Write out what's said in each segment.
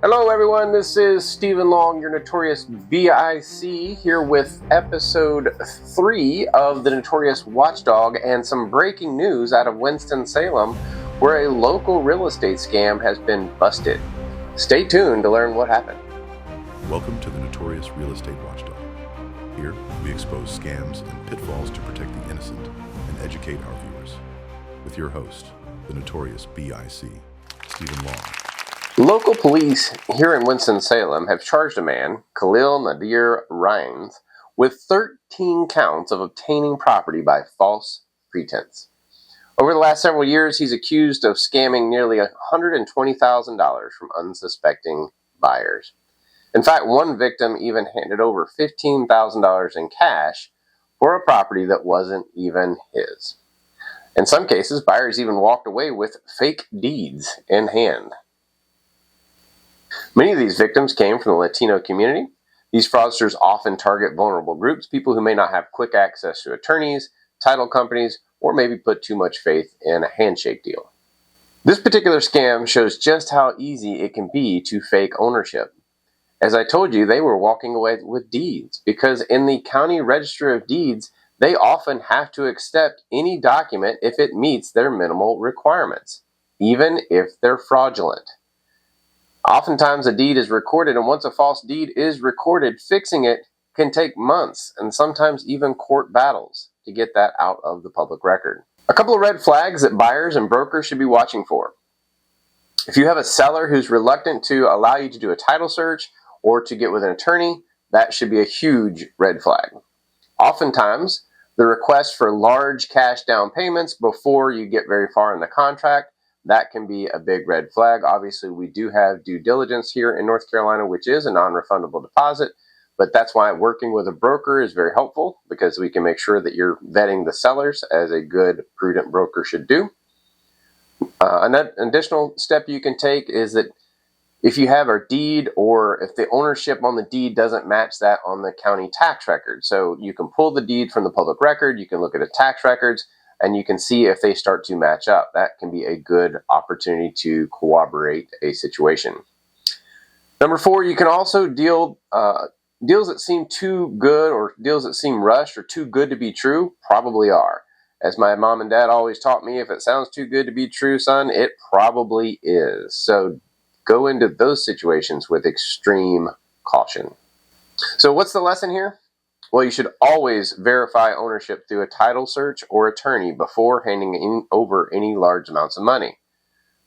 Hello everyone, this is Stephen Long, your Notorious BIC, here with episode 3 of the Notorious Watchdog and some breaking news out of Winston, Salem, where a local real estate scam has been busted. Stay tuned to learn what happened. Welcome to the Notorious Real Estate Watchdog. Here, we expose scams and pitfalls to protect the innocent and educate our viewers. With your host, the Notorious BIC, Stephen Long. Local police here in Winston-Salem have charged a man, Khalil Nadir Rynes, with 13 counts of obtaining property by false pretense. Over the last several years, he's accused of scamming nearly $120,000 from unsuspecting buyers. In fact, one victim even handed over $15,000 in cash for a property that wasn't even his. In some cases, buyers even walked away with fake deeds in hand. Many of these victims came from the Latino community. These fraudsters often target vulnerable groups, people who may not have quick access to attorneys, title companies, or maybe put too much faith in a handshake deal. This particular scam shows just how easy it can be to fake ownership. As I told you, they were walking away with deeds because in the county register of deeds, they often have to accept any document if it meets their minimal requirements, even if they're fraudulent. Oftentimes a deed is recorded, and once a false deed is recorded, fixing it can take months and sometimes even court battles to get that out of the public record. A couple of red flags that buyers and brokers should be watching for. If you have a seller who's reluctant to allow you to do a title search or to get with an attorney, that should be a huge red flag. Oftentimes, the request for large cash down payments before you get very far in the contract, that can be a big red flag. Obviously, we do have due diligence here in North Carolina, which is a non-refundable deposit, but that's why working with a broker is very helpful because we can make sure that you're vetting the sellers as a good, prudent broker should do. An additional step you can take is that if you have a deed or if the ownership on the deed doesn't match that on the county tax record. So you can pull the deed from the public record, you can look at the tax records, and you can see if they start to match up. That can be a good opportunity to corroborate a situation. Number 4, you can also deals that seem too good or deals that seem rushed or too good to be true probably are. As my mom and dad always taught me, if it sounds too good to be true, son, it probably is. So go into those situations with extreme caution. So what's the lesson here? Well, you should always verify ownership through a title search or attorney before handing over any large amounts of money.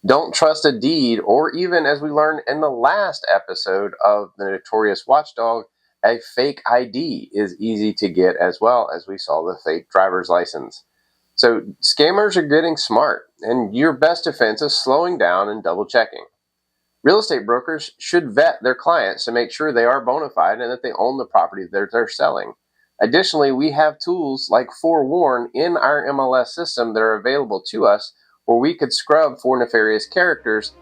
Don't trust a deed, or even, as we learned in the last episode of the Notorious Watchdog, a fake ID is easy to get as well, as we saw the fake driver's license. So scammers are getting smart, and your best defense is slowing down and double checking. Real estate brokers should vet their clients to make sure they are bona fide and that they own the property that they're selling. Additionally, we have tools like Forewarn in our MLS system that are available to us where we could scrub for nefarious characters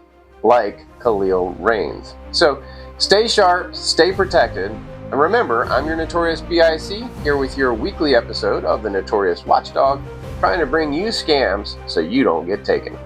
like Khalil Rynes. So stay sharp, stay protected, and remember, I'm your Notorious BIC here with your weekly episode of the Notorious Watchdog, trying to bring you scams so you don't get taken.